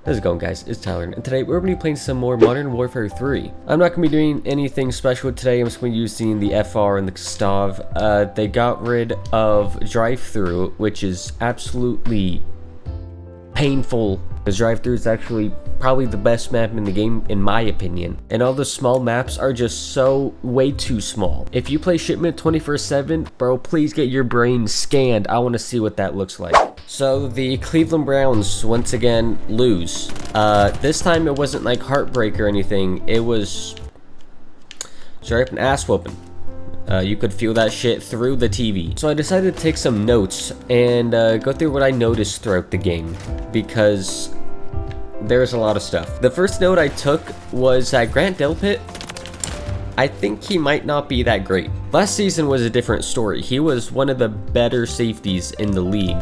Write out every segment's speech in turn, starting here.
How's it going, guys? It's Tyler, and today we're going to be playing some more Modern Warfare 3. I'm not going to be doing anything special today. I'm just going to be using the FR and the Stav. They got rid of drive-through, which is absolutely painful, because drive-through is actually probably the best map in the game, in my opinion. And all the small maps are just so way too small. If you play Shipment 24/7, bro, please get your brain scanned. I want to see what that looks like. So the Cleveland Browns once again lose. This time it wasn't like heartbreak or anything. It was straight up an ass whooping. You could feel that shit through the TV. So I decided to take some notes and go through what I noticed throughout the game, because there's a lot of stuff. The first note I took was that Grant Delpit, I think he might not be that great. Last season was a different story. He was one of the better safeties in the league.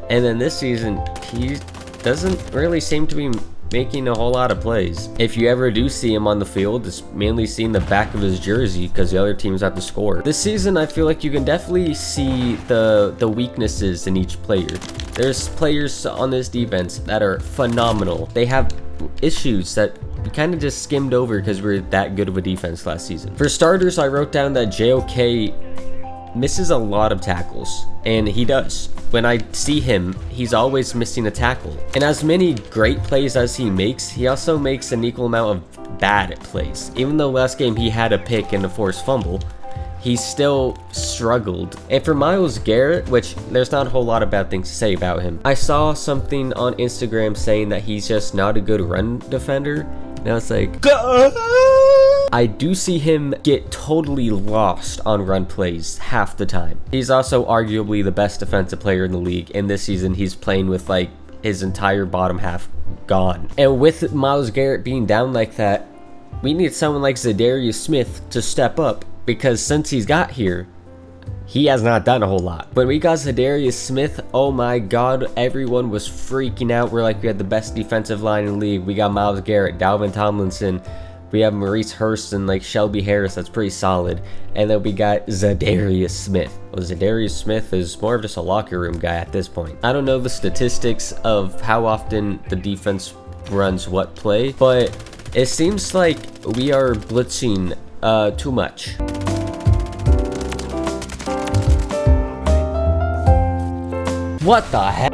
And then this season, he doesn't really seem to be making a whole lot of plays. If you ever do see him on the field, it's mainly seeing the back of his jersey because the other teams have to score. This season, I feel like you can definitely see the weaknesses in each player. There's players on this defense that are phenomenal. They have issues that we kind of just skimmed over because we're that good of a defense last season. For starters, I wrote down that JOK misses a lot of tackles, and he does. When I see him, he's always missing a tackle. And as many great plays as he also makes an equal amount of bad plays. Even though last game he had a pick and a forced fumble, he still struggled. And for Myles Garrett, which there's not a whole lot of bad things to say about him, I saw something on Instagram saying that he's just not a good run defender, and I was like, I do see him get totally lost on run plays half the time. He's also arguably the best defensive player in the league, and this season he's playing with like his entire bottom half gone. And with Myles Garrett being down like that, we need someone like Zadarius Smith to step up, because since he's got here, he has not done a whole lot. When we got Zadarius Smith, oh my god, everyone was freaking out. We're like, we had the best defensive line in the league. We got Myles Garrett, Dalvin Tomlinson, we have Maurice Hurst and like Shelby Harris. That's pretty solid. And then we got Zadarius Smith. Well, Zadarius Smith is more of just a locker room guy at this point. I don't know the statistics of how often the defense runs what play, but it seems like we are blitzing too much. What the heck?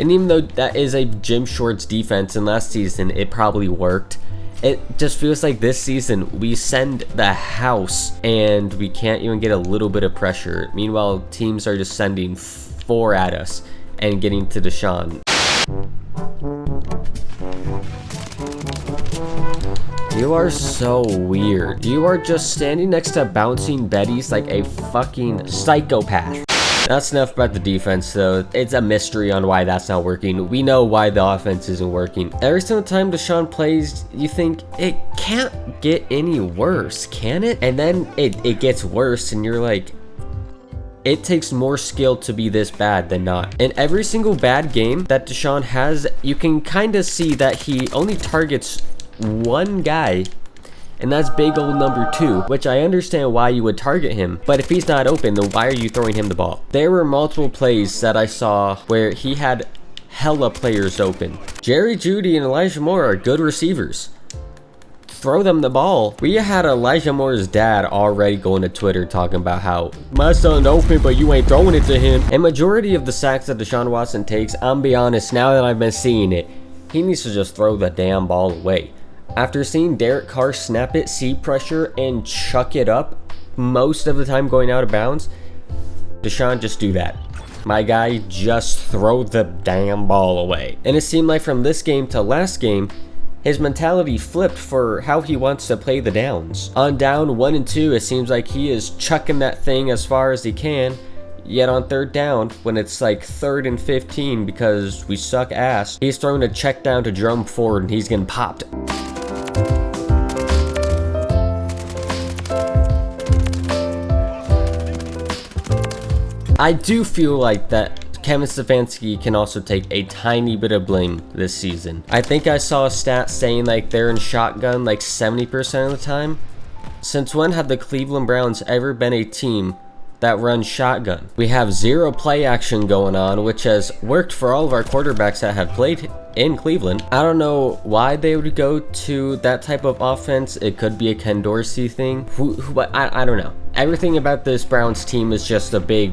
And even though that is a Jim Shorts defense, and last season it probably worked, it just feels like this season we send the house and we can't even get a little bit of pressure. Meanwhile, teams are just sending 4 at us and getting to Deshaun. You are so weird. You are just standing next to bouncing Bettys like a fucking psychopath. That's enough about the defense, though. It's a mystery on why that's not working. We know why the offense isn't working. Every single time Deshaun plays, you think, it can't get any worse, can it? And then it gets worse, and you're like, it takes more skill to be this bad than not. In every single bad game that Deshaun has, you can kind of see that he only targets one guy, and that's big old number 2, which I understand why you would target him, but if he's not open, then why are you throwing him the ball? There were multiple plays that I saw where he had hella players open. Jerry Jeudy and Elijah Moore are good receivers. Throw them the ball. We had Elijah Moore's dad already going to Twitter talking about how my son's open, but you ain't throwing it to him. And majority of the sacks that Deshaun Watson takes, I'm be honest, now that I've been seeing it, he needs to just throw the damn ball away. After seeing Derek Carr snap it, see pressure, and chuck it up most of the time going out of bounds, Deshaun, just do that. My guy, just throw the damn ball away. And it seemed like from this game to last game, his mentality flipped for how he wants to play the downs. On down 1 and 2, it seems like he is chucking that thing as far as he can. Yet on 3rd down, when it's like 3rd and 15 because we suck ass, he's throwing a check down to Jerome Ford and he's getting popped. I do feel like that Kevin Stefanski can also take a tiny bit of blame this season. I think I saw a stat saying like they're in shotgun like 70% of the time. Since when have the Cleveland Browns ever been a team that runs shotgun. We have zero play action going on, which has worked for all of our quarterbacks that have played in Cleveland. I don't know why they would go to that type of offense. It could be a Ken Dorsey thing. I don't know. Everything about this Browns team is just a big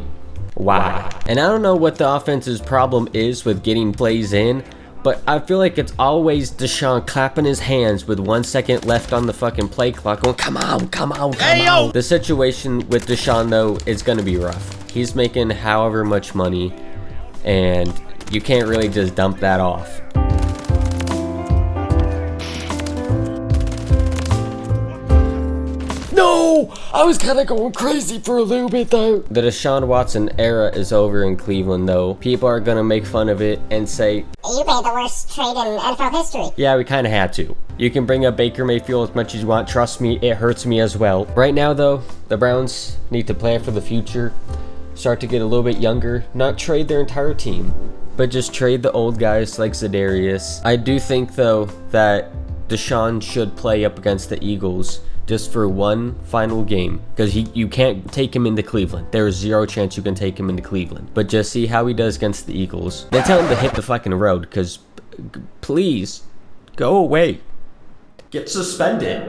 why. And I don't know what the offense's problem is with getting plays in, but I feel like it's always Deshaun clapping his hands with 1 second left on the fucking play clock going, come on, come on, come on. The situation with Deshaun, though, is going to be rough. He's making however much money, and you can't really just dump that off. No! I was kind of going crazy for a little bit, though. The Deshaun Watson era is over in Cleveland, though. People are going to make fun of it and say, you made the worst trade in NFL history. Yeah, we kind of had to. You can bring up Baker Mayfield as much as you want. Trust me, it hurts me as well. Right now, though, the Browns need to plan for the future. Start to get a little bit younger. Not trade their entire team, but just trade the old guys like Za'Darius. I do think, though, that Deshaun should play up against the Eagles just for one final game, because you can't take him into Cleveland. There's zero chance you can take him into Cleveland. But just see how he does against the Eagles. Then tell him to hit the fucking road, because please, go away. Get suspended.